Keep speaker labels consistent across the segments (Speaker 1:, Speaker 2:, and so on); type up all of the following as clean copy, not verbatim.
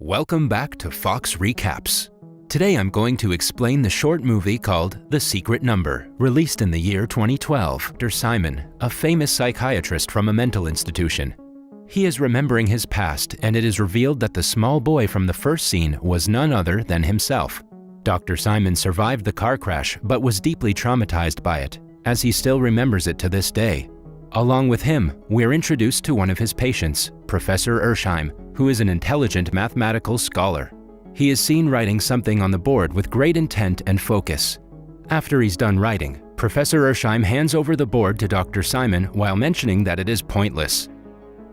Speaker 1: Welcome back to Fox Recaps. Today I'm going to explain the short movie called The Secret Number, released in the year 2012. Dr. Simon, a famous psychiatrist from a mental institution. He is remembering his past, and it is revealed that the small boy from the first scene was none other than himself. Dr. Simon survived the car crash but was deeply traumatized by it, as he still remembers it to this day. Along with him, we're introduced to one of his patients, Professor Ersheim, who is an intelligent mathematical scholar. He is seen writing something on the board with great intent and focus. After he's done writing, Professor Ersheim hands over the board to Dr. Simon while mentioning that it is pointless.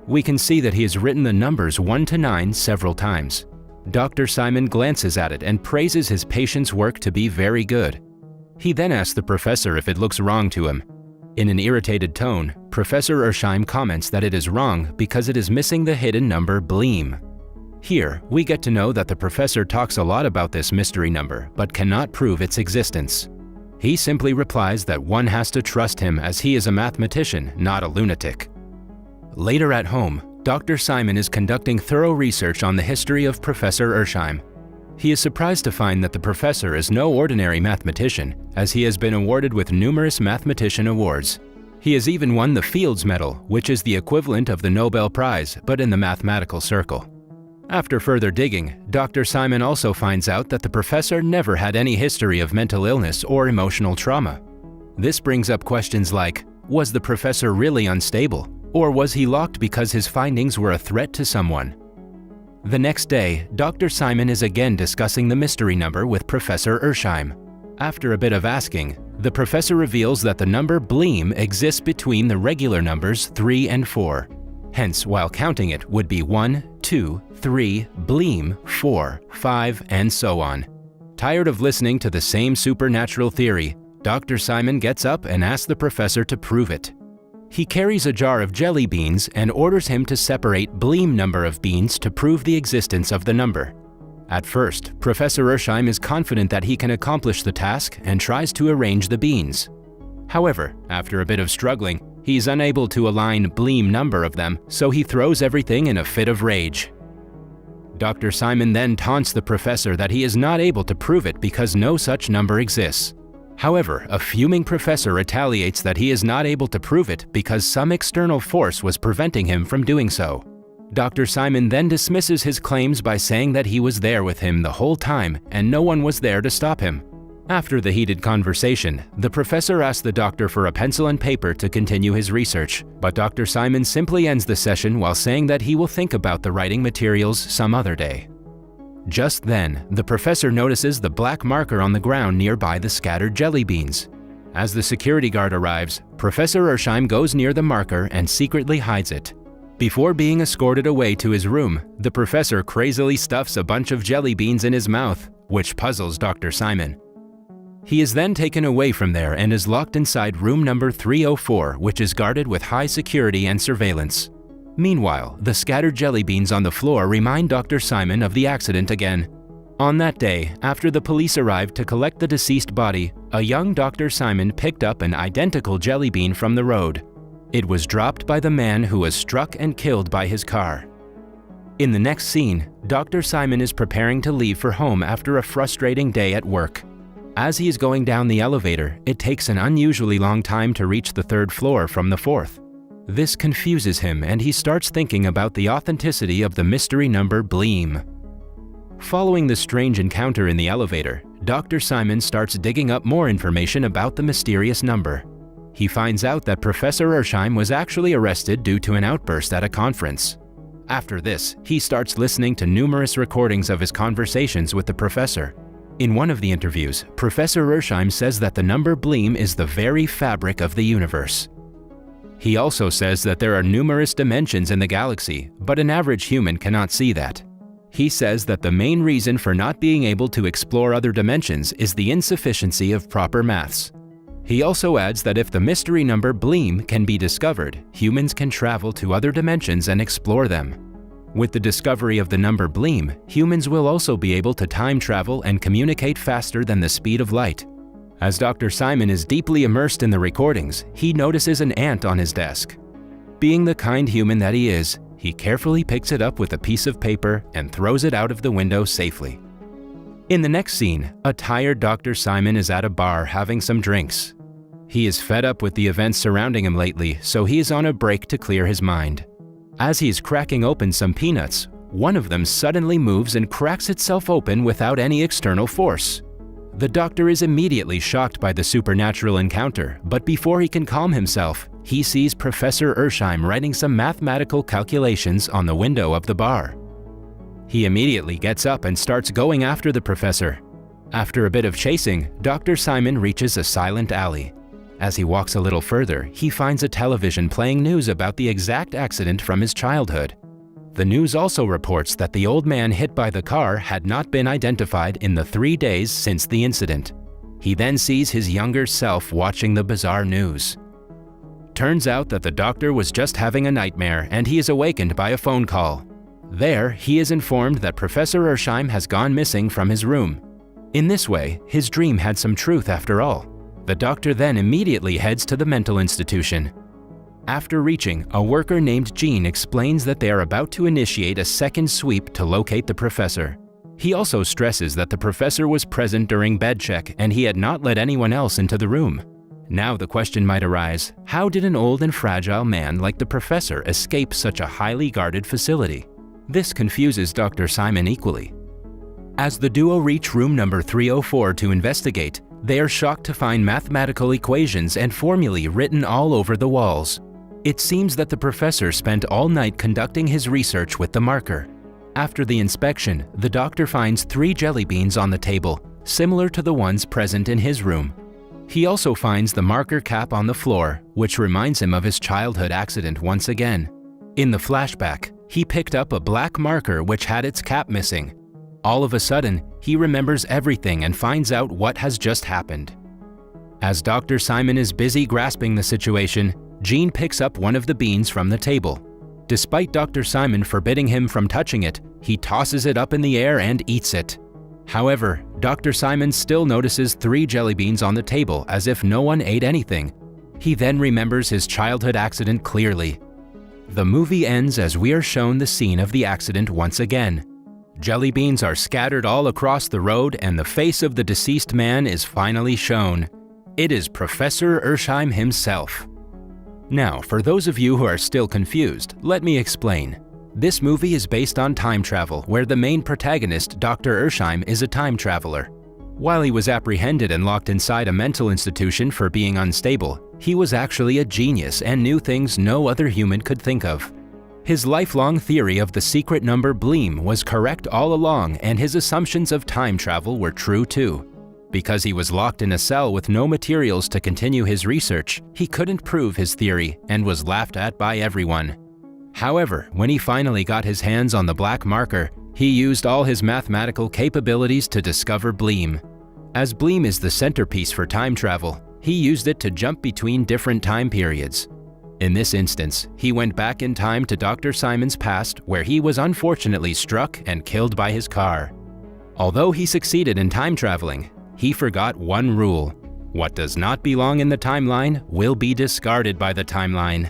Speaker 1: We can see that he has written the numbers 1 to 9 several times. Dr. Simon glances at it and praises his patient's work to be very good. He then asks the professor if it looks wrong to him. In an irritated tone, Professor Ersheim comments that it is wrong because it is missing the hidden number BLEEM. Here, we get to know that the professor talks a lot about this mystery number but cannot prove its existence. He simply replies that one has to trust him as he is a mathematician, not a lunatic. Later at home, Dr. Simon is conducting thorough research on the history of Professor Ersheim. He is surprised to find that the professor is no ordinary mathematician, as he has been awarded with numerous mathematician awards. He has even won the Fields Medal, which is the equivalent of the Nobel Prize, but in the mathematical circle. After further digging, Dr. Simon also finds out that the professor never had any history of mental illness or emotional trauma. This brings up questions like, was the professor really unstable? Or was he locked because his findings were a threat to someone? The next day, Dr. Simon is again discussing the mystery number with Professor Ersheim. After a bit of asking, the professor reveals that the number BLEEM exists between the regular numbers 3 and 4. Hence, while counting it would be 1, 2, 3, BLEEM, 4, 5, and so on. Tired of listening to the same supernatural theory, Dr. Simon gets up and asks the professor to prove it. He carries a jar of jelly beans and orders him to separate BLEEM number of beans to prove the existence of the number. At first, Professor Ersheim is confident that he can accomplish the task and tries to arrange the beans. However, after a bit of struggling, he's unable to align BLEEM number of them, so he throws everything in a fit of rage. Dr. Simon then taunts the professor that he is not able to prove it because no such number exists. However, a fuming professor retaliates that he is not able to prove it because some external force was preventing him from doing so. Dr. Simon then dismisses his claims by saying that he was there with him the whole time and no one was there to stop him. After the heated conversation, the professor asks the doctor for a pencil and paper to continue his research, but Dr. Simon simply ends the session while saying that he will think about the writing materials some other day. Just then, the professor notices the black marker on the ground nearby the scattered jelly beans. As the security guard arrives, Professor Ersheim goes near the marker and secretly hides it. Before being escorted away to his room, the professor crazily stuffs a bunch of jelly beans in his mouth, which puzzles Dr. Simon. He is then taken away from there and is locked inside room number 304, which is guarded with high security and surveillance. Meanwhile, the scattered jelly beans on the floor remind Dr. Simon of the accident again. On that day, after the police arrived to collect the deceased body, a young Dr. Simon picked up an identical jelly bean from the road. It was dropped by the man who was struck and killed by his car. In the next scene, Dr. Simon is preparing to leave for home after a frustrating day at work. As he is going down the elevator, it takes an unusually long time to reach the 3rd floor from the 4th. This confuses him and he starts thinking about the authenticity of the mystery number BLEEM. Following the strange encounter in the elevator, Dr. Simon starts digging up more information about the mysterious number. He finds out that Professor Ersheim was actually arrested due to an outburst at a conference. After this, he starts listening to numerous recordings of his conversations with the professor. In one of the interviews, Professor Ersheim says that the number BLEEM is the very fabric of the universe. He also says that there are numerous dimensions in the galaxy, but an average human cannot see that. He says that the main reason for not being able to explore other dimensions is the insufficiency of proper maths. He also adds that if the mystery number BLEEM can be discovered, humans can travel to other dimensions and explore them. With the discovery of the number BLEEM, humans will also be able to time travel and communicate faster than the speed of light. As Dr. Simon is deeply immersed in the recordings, he notices an ant on his desk. Being the kind human that he is, he carefully picks it up with a piece of paper and throws it out of the window safely. In the next scene, a tired Dr. Simon is at a bar having some drinks. He is fed up with the events surrounding him lately, so he is on a break to clear his mind. As he is cracking open some peanuts, one of them suddenly moves and cracks itself open without any external force. The doctor is immediately shocked by the supernatural encounter, but before he can calm himself, he sees Professor Ersheim writing some mathematical calculations on the window of the bar. He immediately gets up and starts going after the professor. After a bit of chasing, Dr. Simon reaches a silent alley. As he walks a little further, he finds a television playing news about the exact accident from his childhood. The news also reports that the old man hit by the car had not been identified in the 3 days since the incident. He then sees his younger self watching the bizarre news. Turns out that the doctor was just having a nightmare and he is awakened by a phone call. There, he is informed that Professor Ersheim has gone missing from his room. In this way, his dream had some truth after all. The doctor then immediately heads to the mental institution. After reaching, a worker named Jean explains that they are about to initiate a second sweep to locate the professor. He also stresses that the professor was present during bed check and he had not let anyone else into the room. Now the question might arise, how did an old and fragile man like the professor escape such a highly guarded facility? This confuses Dr. Simon equally. As the duo reach room number 304 to investigate, they are shocked to find mathematical equations and formulae written all over the walls. It seems that the professor spent all night conducting his research with the marker. After the inspection, the doctor finds 3 jelly beans on the table, similar to the ones present in his room. He also finds the marker cap on the floor, which reminds him of his childhood accident once again. In the flashback, he picked up a black marker which had its cap missing. All of a sudden, he remembers everything and finds out what has just happened. As Dr. Simon is busy grasping the situation, Jean picks up one of the beans from the table. Despite Dr. Simon forbidding him from touching it, he tosses it up in the air and eats it. However, Dr. Simon still notices 3 jelly beans on the table as if no one ate anything. He then remembers his childhood accident clearly. The movie ends as we are shown the scene of the accident once again. Jelly beans are scattered all across the road and the face of the deceased man is finally shown. It is Professor Ersheim himself. Now, for those of you who are still confused, let me explain. This movie is based on time travel, where the main protagonist, Dr. Ersheim, is a time traveler. While he was apprehended and locked inside a mental institution for being unstable, he was actually a genius and knew things no other human could think of. His lifelong theory of the secret number Bleem was correct all along, and his assumptions of time travel were true too. Because he was locked in a cell with no materials to continue his research, he couldn't prove his theory and was laughed at by everyone. However, when he finally got his hands on the black marker, he used all his mathematical capabilities to discover Bleem. As Bleem is the centerpiece for time travel, he used it to jump between different time periods. In this instance, he went back in time to Dr. Simon's past, where he was unfortunately struck and killed by his car. Although he succeeded in time traveling, he forgot one rule: what does not belong in the timeline will be discarded by the timeline.